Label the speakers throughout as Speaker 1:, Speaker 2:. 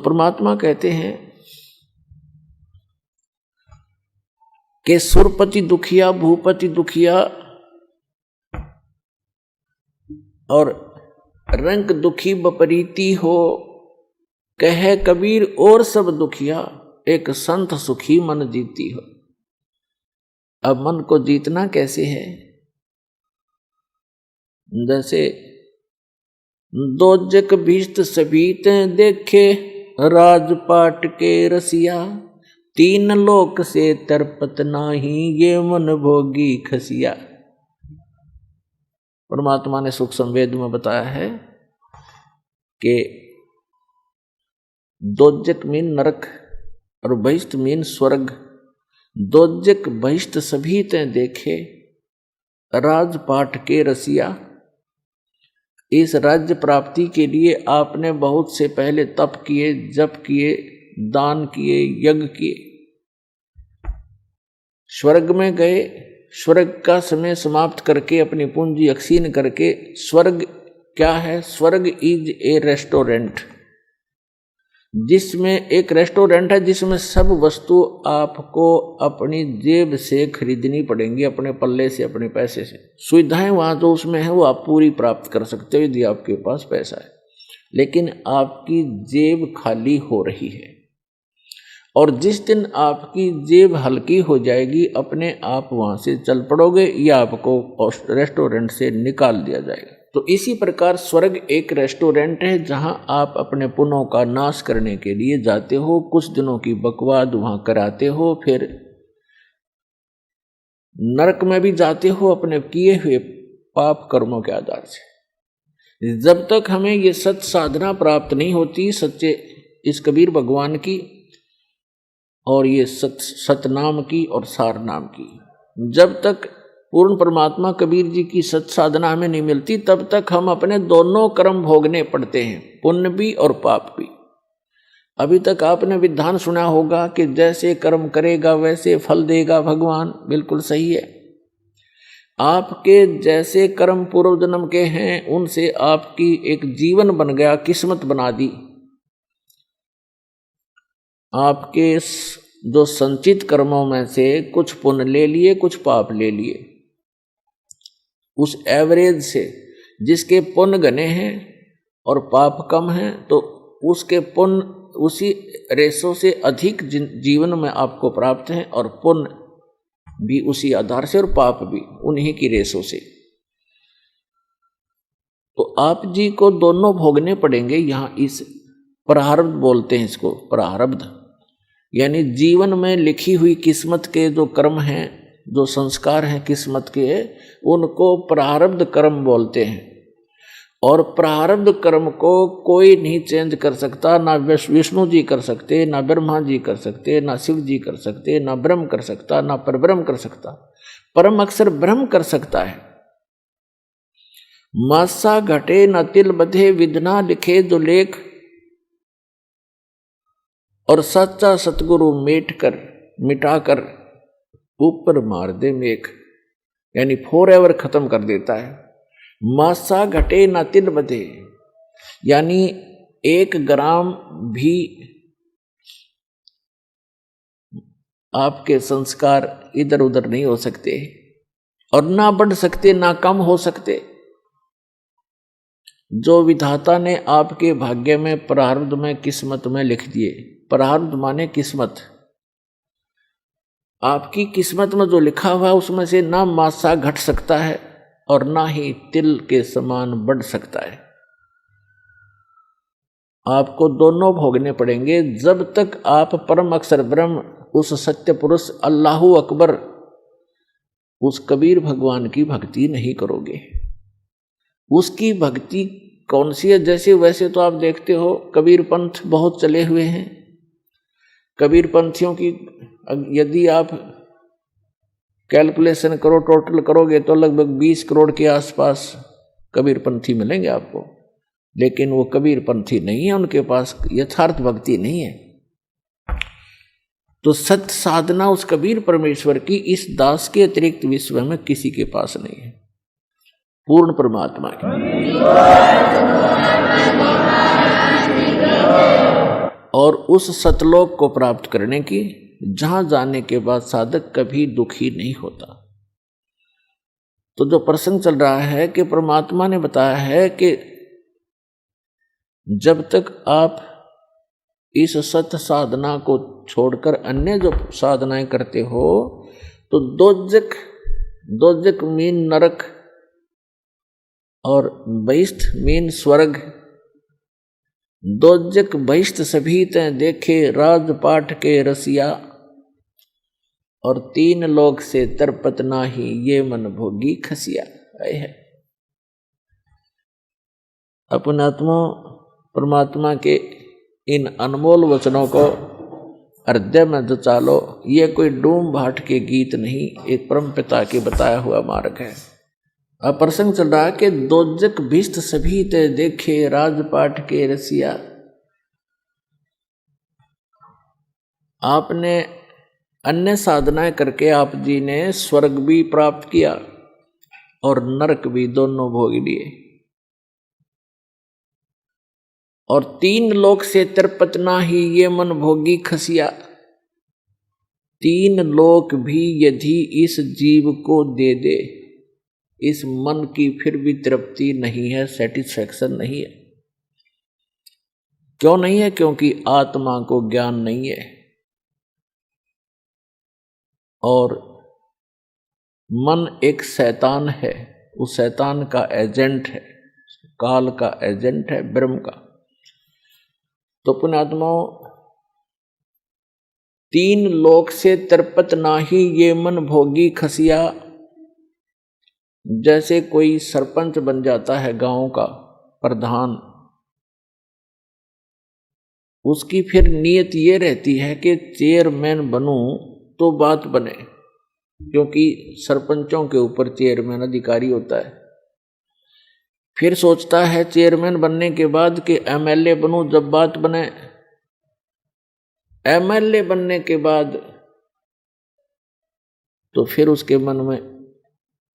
Speaker 1: परमात्मा कहते हैं कि सुरपति दुखिया, भूपति दुखिया और रंग दुखी बपरीती हो, कहे कबीर और सब दुखिया, एक संत सुखी मन जीती हो। अब मन को जीतना कैसे है? जैसे दोजक भीष्ट सभीत देखे, राजपाट के रसिया, तीन लोक से तरपत नाही, ये मन भोगी खसिया। परमात्मा ने सुख संवेद में बताया है कि दोजक मीन नरक और बहिष्ठ मीन स्वर्ग। दोजक बहिष्ठ सभी ते देखे, राजपाट के रसिया। इस राज्य प्राप्ति के लिए आपने बहुत से पहले तप किए, जप किए, दान किए, यज्ञ किए, स्वर्ग में गए, स्वर्ग का समय समाप्त करके अपनी पूंजी अक्षीण करके, स्वर्ग क्या है? स्वर्ग इज ए रेस्टोरेंट, जिसमें एक रेस्टोरेंट है जिसमें सब वस्तु आपको अपनी जेब से खरीदनी पड़ेंगी, अपने पल्ले से, अपने पैसे से। सुविधाएं वहां जो उसमें है वो आप पूरी प्राप्त कर सकते हो यदि आपके पास पैसा है, लेकिन आपकी जेब खाली हो रही है। और जिस दिन आपकी जेब हल्की हो जाएगी, अपने आप वहां से चल पड़ोगे या आपको रेस्टोरेंट से निकाल दिया जाएगा। तो इसी प्रकार स्वर्ग एक रेस्टोरेंट है जहां आप अपने पुण्यों का नाश करने के लिए जाते हो, कुछ दिनों की बकवाद वहां कराते हो, फिर नरक में भी जाते हो अपने किए हुए पाप कर्मों के आधार से। जब तक हमें ये सत साधना प्राप्त नहीं होती, सच्चे इस कबीर भगवान की और ये सतनाम की और सार नाम की, जब तक पूर्ण परमात्मा कबीर जी की सत साधना हमें नहीं मिलती, तब तक हम अपने दोनों कर्म भोगने पड़ते हैं, पुण्य भी और पाप भी। अभी तक आपने विधान सुना होगा कि जैसे कर्म करेगा वैसे फल देगा भगवान। बिल्कुल सही है। आपके जैसे कर्म पूर्व जन्म के हैं उनसे आपकी एक जीवन बन गया, किस्मत बना दी। आपके जो संचित कर्मों में से कुछ पुण्य ले लिए, कुछ पाप ले लिए। उस एवरेज से जिसके पुण्य घने हैं और पाप कम हैं, तो उसके पुण्य उसी रेशो से अधिक जीवन में आपको प्राप्त हैं, और पुण्य भी उसी आधार से और पाप भी उन्हीं की रेशो से। तो आप जी को दोनों भोगने पड़ेंगे। यहाँ इस प्रारब्ध बोलते हैं इसको, प्रारब्ध यानी जीवन में लिखी हुई किस्मत के जो कर्म हैं, जो संस्कार हैं किस्मत के, उनको प्रारब्ध कर्म बोलते हैं। और प्रारब्ध कर्म को कोई नहीं चेंज कर सकता, ना विष्णु जी कर सकते, ना ब्रह्मा जी कर सकते, ना शिव जी कर सकते, ना ब्रह्म कर सकता, ना परब्रह्म कर सकता। परम अक्षर ब्रह्म कर सकता है। मासा घटे न तिल बधे, विधना लिखे जो लेख, और सच्चा सतगुरु मिटाकर ऊपर मार दे मेघ, यानी फॉरएवर खत्म कर देता है। मासा घटे न तिल बधे, यानी 1 ग्राम भी आपके संस्कार इधर उधर नहीं हो सकते, और ना बढ़ सकते ना कम हो सकते। जो विधाता ने आपके भाग्य में, प्रारब्ध में, किस्मत में लिख दिए। प्रारब्ध माने किस्मत। आपकी किस्मत में जो लिखा हुआ उसमें से ना मासा घट सकता है और ना ही तिल के समान बढ़ सकता है। आपको दोनों भोगने पड़ेंगे जब तक आप परम अक्षर ब्रह्म, उस सत्य पुरुष अल्लाहु अकबर, उस कबीर भगवान की भक्ति नहीं करोगे। उसकी भक्ति कौन सी है? जैसे वैसे तो आप देखते हो कबीर पंथ बहुत चले हुए हैं। कबीर पंथियों की यदि आप कैलकुलेशन करो, टोटल करोगे तो लगभग 20 करोड़ के आसपास कबीर पंथी मिलेंगे आपको। लेकिन वो कबीर पंथी नहीं है, उनके पास यथार्थ भक्ति नहीं है। तो सत्य साधना उस कबीर परमेश्वर की इस दास के अतिरिक्त विश्व में किसी के पास नहीं है, पूर्ण परमात्मा की। और उस सतलोक को प्राप्त करने की, जहां जाने के बाद साधक कभी दुखी नहीं होता। तो जो प्रसंग चल रहा है कि परमात्मा ने बताया है कि जब तक आप इस सत साधना को छोड़कर अन्य जो साधनाएं करते हो तो दोजक मीन नरक और बहिष्ठ मीन स्वर्ग, दोजक बहिष्ठ सभी ते देखे राजपाट के रसिया, और 3 लोक से तरपत नाही ये मन भोगी खसिया। है अपनात्मा परमात्मा के इन अनमोल वचनों को हृदय में जचा लो। ये कोई डूम भाट के गीत नहीं, एक परम पिता के बताया हुआ मार्ग है। अब प्रसंग चल रहा है कि दोजक भिष्ट सभी ते देखे राजपाट के रसिया। आपने अन्य साधनाएं करके आप जी ने स्वर्ग भी प्राप्त किया और नरक भी, दोनों भोग लिए, और 3 लोक से तरपत नाही ये मन भोगी खसिया। 3 लोक भी यदि इस जीव को दे दे, इस मन की फिर भी तृप्ति नहीं है, सेटिस्फैक्शन नहीं है। क्यों नहीं है? क्योंकि आत्मा को ज्ञान नहीं है और मन एक शैतान है, उस शैतान का एजेंट है, काल का एजेंट है, ब्रह्म का। तो पुण्यात्माओं, 3 लोक से तरपत नाही ये मन भोगी खसिया। जैसे कोई सरपंच बन जाता है गांव का प्रधान, उसकी फिर नीयत ये रहती है कि चेयरमैन बनूं तो बात बने, क्योंकि सरपंचों के ऊपर चेयरमैन अधिकारी होता है। फिर सोचता है चेयरमैन बनने के बाद कि एमएलए बनूं जब बात बने। एमएलए बनने के बाद तो फिर उसके मन में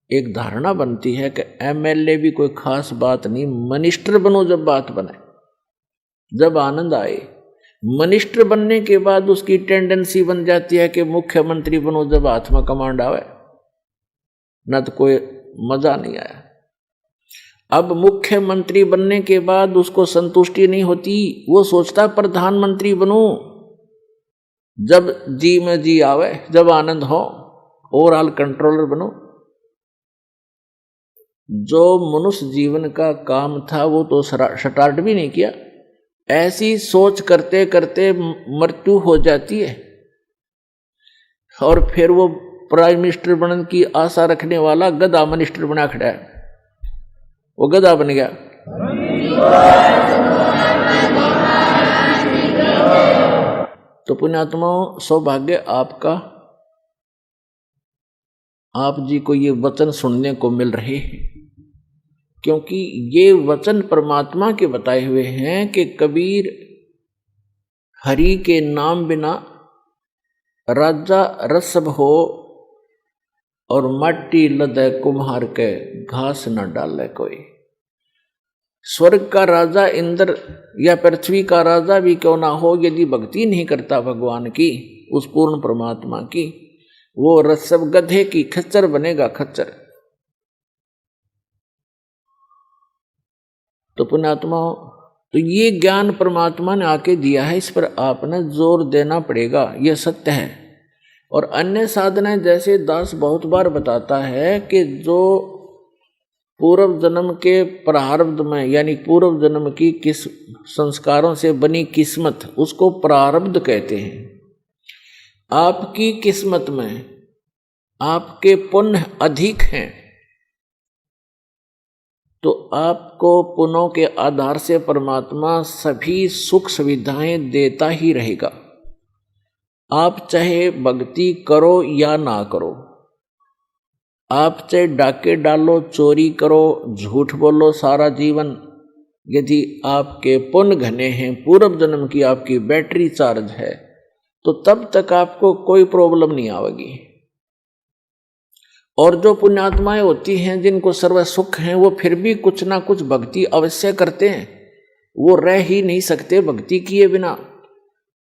Speaker 1: एक धारणा बनती है कि एमएलए भी कोई खास बात नहीं, मिनिस्टर बनूं जब बात बने, जब आनंद आए। मिनिस्टर बनने के बाद उसकी टेंडेंसी बन जाती है कि मुख्यमंत्री बनूं जब हाथ में कमांड आवे, न तो कोई मजा नहीं आया। अब मुख्यमंत्री बनने के बाद उसको संतुष्टि नहीं होती, वो सोचता प्रधानमंत्री बनूं जब जी में जी आवे, जब आनंद हो, ओवरऑल कंट्रोलर बनूं। जो मनुष्य जीवन का काम था वो तो स्टार्ट भी नहीं किया। ऐसी सोच करते करते मृत्यु हो जाती है और फिर वो प्राइम मिनिस्टर बनने की आशा रखने वाला गधा मिनिस्टर बना खड़ा है, वो गधा बन गया। तो पुण्यात्माओं, सौभाग्य आपका, आप जी को ये वचन सुनने को मिल रहे हैं, क्योंकि ये वचन परमात्मा के बताए हुए हैं कि कबीर हरि के नाम बिना राजा रसब हो और मट्टी लदे कुम्हार के घास न डाले कोई। स्वर्ग का राजा इंद्र या पृथ्वी का राजा भी क्यों ना हो, यदि भक्ति नहीं करता भगवान की, उस पूर्ण परमात्मा की, वो रसब गधे की खच्चर बनेगा, खच्चर। तो पुण्यात्माओं, तो ये ज्ञान परमात्मा ने आके दिया है, इस पर आपने जोर देना पड़ेगा, ये सत्य है। और अन्य साधनाएं जैसे दास बहुत बार बताता है कि जो पूर्व जन्म के प्रारब्ध में, यानी पूर्व जन्म की किस संस्कारों से बनी किस्मत, उसको प्रारब्ध कहते हैं। आपकी किस्मत में आपके पुण्य अधिक हैं तो आपको पुण्यों के आधार से परमात्मा सभी सुख सुविधाएं देता ही रहेगा। आप चाहे भक्ति करो या ना करो, आप चाहे डाके डालो, चोरी करो, झूठ बोलो सारा जीवन, यदि आपके पुण्य घने हैं, पूर्व जन्म की आपकी बैटरी चार्ज है, तो तब तक आपको कोई प्रॉब्लम नहीं आएगी। और जो पुण्यात्माएं होती हैं जिनको सर्व सुख हैं, वो फिर भी कुछ ना कुछ भक्ति अवश्य करते हैं, वो रह ही नहीं सकते भक्ति किए बिना।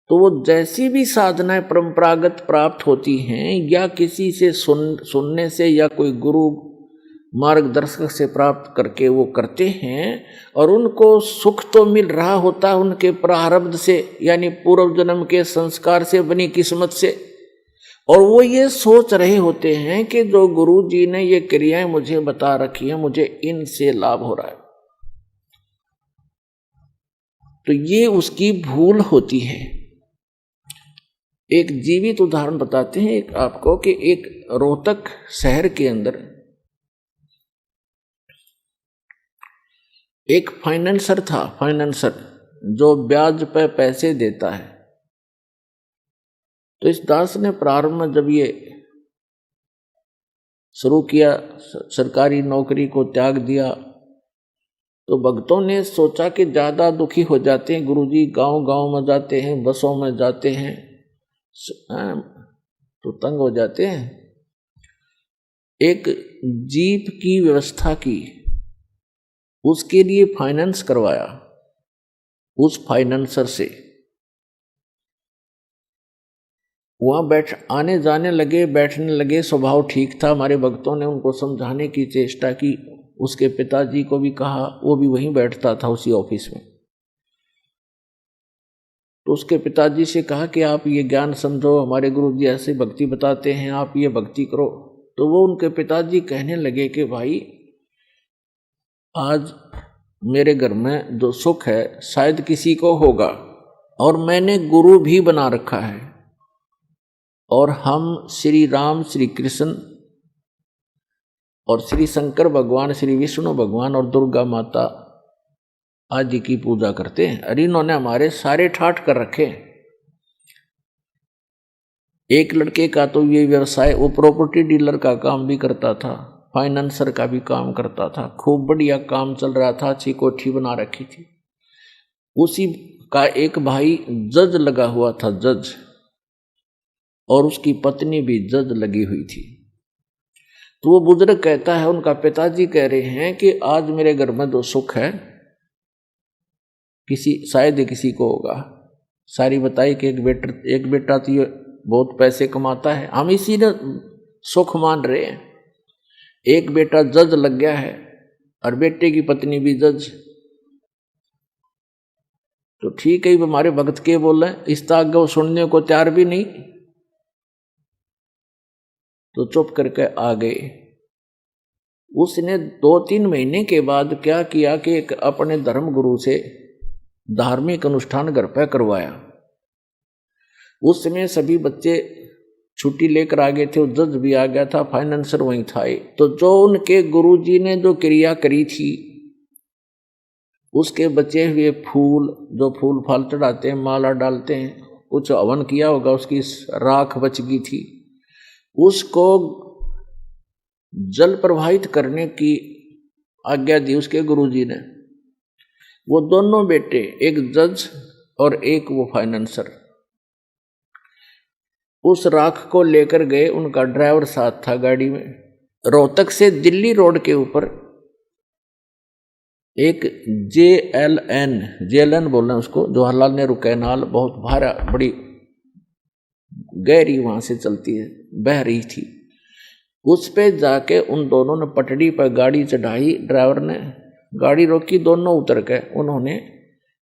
Speaker 1: तो वो जैसी भी साधनाएं परंपरागत प्राप्त होती हैं या किसी से सुनने से या कोई गुरु मार्गदर्शक से प्राप्त करके वो करते हैं, और उनको सुख तो मिल रहा होता है उनके प्रारब्ध से, यानी पूर्व जन्म के संस्कार से बनी किस्मत से, और वो ये सोच रहे होते हैं कि जो गुरु जी ने ये क्रियाएं मुझे बता रखी हैं, मुझे इनसे लाभ हो रहा है। तो ये उसकी भूल होती है। एक जीवित उदाहरण बताते हैं एक आपको कि एक रोहतक शहर के अंदर एक फाइनेंसर था, फाइनेंसर जो ब्याज पे पैसे देता है। तो इस दास ने प्रारंभ में जब ये शुरू किया, सरकारी नौकरी को त्याग दिया, तो भक्तों ने सोचा कि ज़्यादा दुखी हो जाते हैं गुरुजी, गांव गांव में जाते हैं, बसों में जाते हैं, तो तंग हो जाते हैं। एक जीप की व्यवस्था की, उसके लिए फाइनेंस करवाया उस फाइनेंसर से। वहां आने जाने लगे, बैठने लगे, स्वभाव ठीक था। हमारे भक्तों ने उनको समझाने की चेष्टा की, उसके पिताजी को भी कहा, वो भी वहीं बैठता था उसी ऑफिस में। तो उसके पिताजी से कहा कि आप ये ज्ञान समझो, हमारे गुरु जी ऐसे भक्ति बताते हैं, आप ये भक्ति करो। तो वो उनके पिताजी कहने लगे कि भाई आज मेरे घर में जो सुख है शायद किसी को होगा, और मैंने गुरु भी बना रखा है, और हम श्री राम, श्री कृष्ण और श्री शंकर भगवान, श्री विष्णु भगवान और दुर्गा माता आदि की पूजा करते हैं। अरे इन्होंने हमारे सारे ठाठ कर रखे। एक लड़के का तो ये व्यवसाय, वो प्रॉपर्टी डीलर का काम भी करता था, फाइनेंसर का भी काम करता था, खूब बढ़िया काम चल रहा था, अच्छी कोठी बना रखी थी। उसी का एक भाई जज लगा हुआ था, जज, और उसकी पत्नी भी जज लगी हुई थी। तो वो बुजुर्ग कहता है, उनका पिताजी कह रहे हैं कि आज मेरे घर में जो सुख है शायद किसी को होगा। सारी बताई कि एक बेटा तो ये बहुत पैसे कमाता है, हम इसी ने सुख मान रहे हैं। एक बेटा जज लग गया है और बेटे की पत्नी भी जज। तो ठीक है, हमारे भक्त के बोले, इस तक वो सुनने को तैयार भी नहीं, तो चुप करके आ गए। उसने 2-3 महीने के बाद क्या किया कि एक अपने धर्म गुरु से धार्मिक अनुष्ठान घर पर करवाया। उस समय सभी बच्चे छुट्टी लेकर आ गए थे, वो जज भी आ गया था, फाइनेंसर वहीं था। तो जो उनके गुरुजी ने जो क्रिया करी थी, उसके बचे हुए फूल, जो फूल फाल चढ़ाते हैं, माला डालते हैं, कुछ हवन किया होगा, उसकी राख बच गई थी, उसको जल प्रवाहित करने की आज्ञा दी उसके गुरुजी ने। वो दोनों बेटे, एक जज और एक वो फाइनेंसर, उस राख को लेकर गए। उनका ड्राइवर साथ था गाड़ी में। रोहतक से दिल्ली रोड के ऊपर एक JLN बोल रहे हैं उसको, जवाहरलाल नेहरू कैनाल, बहुत भारा, बड़ी गहरी वहां से चलती है, बह रही थी। उस पे जाके उन दोनों ने पटड़ी पर गाड़ी चढ़ाई, ड्राइवर ने गाड़ी रोकी, दोनों उतर गए। उन्होंने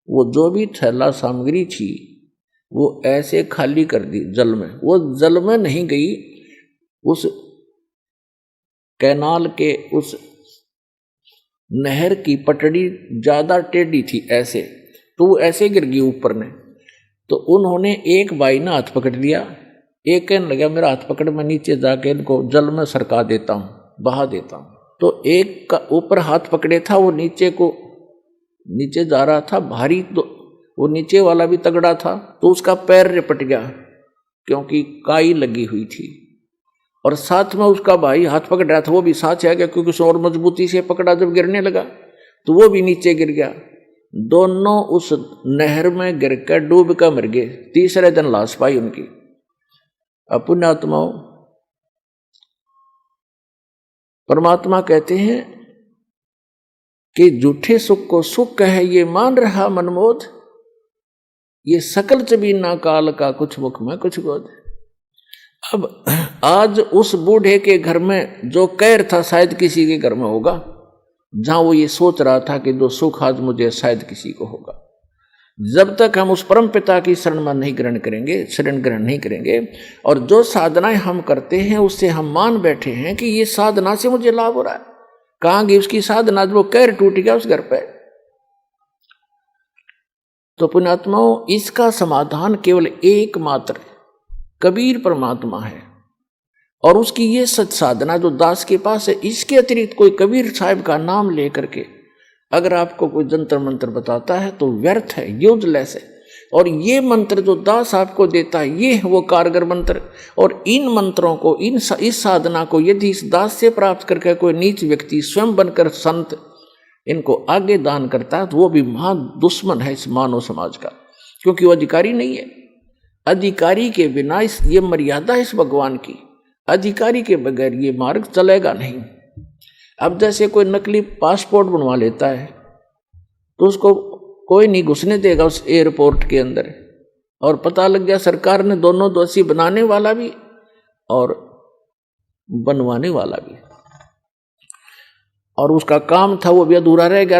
Speaker 1: वो जो भी थैला सामग्री थी वो ऐसे खाली कर दी जल में। वो जल में नहीं गई, उस कैनाल के उस नहर की पटड़ी ज्यादा टेढ़ी थी ऐसे, तो वो ऐसे गिर गई ऊपर ने। तो उन्होंने, एक भाई ने हाथ पकड़ लिया, एक कहने लगा मेरा हाथ पकड़, मैं नीचे जाके इनको जल में सरका देता हूँ, बहा देता हूँ। तो एक का ऊपर हाथ पकड़े था, वो नीचे जा रहा था भारी, तो वो नीचे वाला भी तगड़ा था, तो उसका पैर रिपट गया क्योंकि काई लगी हुई थी। और साथ में उसका भाई हाथ पकड़ रहा था, वो भी साथ आ गया क्योंकि उसे और मजबूती से पकड़ा। जब गिरने लगा तो वो भी नीचे गिर गया। दोनों उस नहर में गिर कर डूब कर मर गए। तीसरे दिन लाश पाई उनकी। पुण्यात्माओं, परमात्मा कहते हैं कि झूठे सुख को सुख है ये मान रहा मनमोद, ये सकल चबीना काल का कुछ मुख में कुछ गोद। अब आज उस बूढ़े के घर में जो कहर था शायद किसी के घर में होगा, जहां वो ये सोच रहा था कि जो सुख आज मुझे शायद किसी को होगा। जब तक हम उस परम पिता की शरण ग्रहण नहीं करेंगे और जो साधनाएं हम करते हैं उससे हम मान बैठे हैं कि ये साधना से मुझे लाभ हो रहा है, कहां गई उसकी साधना? वो कहर टूट गया उस घर पे। तो पुण्यात्माओं, इसका समाधान केवल एकमात्र कबीर परमात्मा है और उसकी ये सच साधना जो दास के पास है। इसके अतिरिक्त कोई कबीर साहब का नाम लेकर के अगर आपको कोई जंतर मंत्र बताता है तो व्यर्थ है, यूजलेस है। और ये मंत्र जो दास आपको देता है ये है वो कारगर मंत्र। और इन मंत्रों को, इस साधना को यदि इस दास से प्राप्त करके कोई नीच व्यक्ति स्वयं बनकर संत इनको आगे दान करता है तो वो भी महा दुश्मन है इस मानव समाज का, क्योंकि वो अधिकारी नहीं है। अधिकारी के बिना ये मर्यादा इस भगवान की, अधिकारी के बगैर ये मार्ग चलेगा नहीं। अब जैसे कोई नकली पासपोर्ट बनवा लेता है तो उसको कोई नहीं घुसने देगा उस एयरपोर्ट के अंदर, और पता लग गया सरकार ने दोनों दोषी, बनाने वाला भी और बनवाने वाला भी, और उसका काम था वो भी अधूरा रह गया,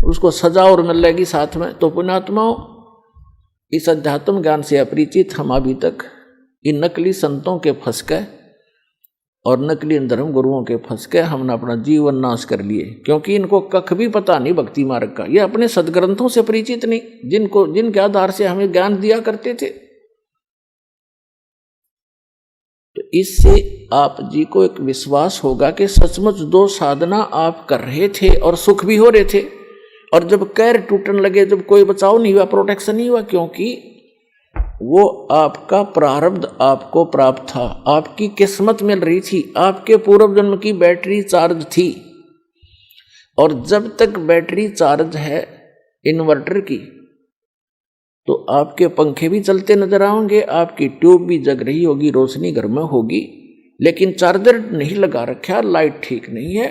Speaker 1: उसको सजा और मिल जाएगी साथ में। तो पुण्यात्माओं, इस अध्यात्म ज्ञान से अपरिचित हम अभी तक इन नकली संतों के फंस गए और नकली धर्म गुरुओं के फंस के हमने अपना जीवन नाश कर लिए, क्योंकि इनको कख भी पता नहीं भक्ति मार्ग का। ये अपने सदग्रंथों से परिचित नहीं, जिनके आधार से हमें ज्ञान दिया करते थे। तो इससे आप जी को एक विश्वास होगा कि सचमुच दो साधना आप कर रहे थे और सुख भी हो रहे थे, और जब कैर टूटने लगे, जब कोई बचाव नहीं हुआ, प्रोटेक्शन नहीं हुआ, क्योंकि वो आपका प्रारब्ध आपको प्राप्त था, आपकी किस्मत मिल रही थी, आपके पूर्व जन्म की बैटरी चार्ज थी। और जब तक बैटरी चार्ज है इन्वर्टर की तो आपके पंखे भी चलते नजर आएंगे, आपकी ट्यूब भी जग रही होगी, रोशनी घर में होगी, लेकिन चार्जर नहीं लगा रखा, लाइट ठीक नहीं है,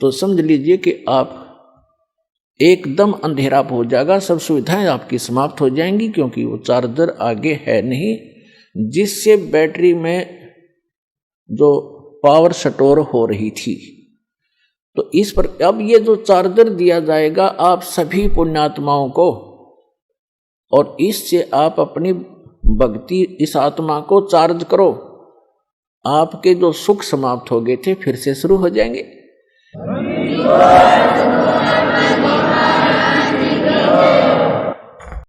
Speaker 1: तो समझ लीजिए कि आप एकदम अंधेरा हो जाएगा, सब सुविधाएं आपकी समाप्त हो जाएंगी, क्योंकि वो चार्जर आगे है नहीं जिससे बैटरी में जो पावर स्टोर हो रही थी। तो इस पर अब ये जो चार्जर दिया जाएगा आप सभी पुण्यात्माओं को, और इससे आप अपनी भक्ति, इस आत्मा को चार्ज करो, आपके जो सुख समाप्त हो गए थे फिर से शुरू हो जाएंगे।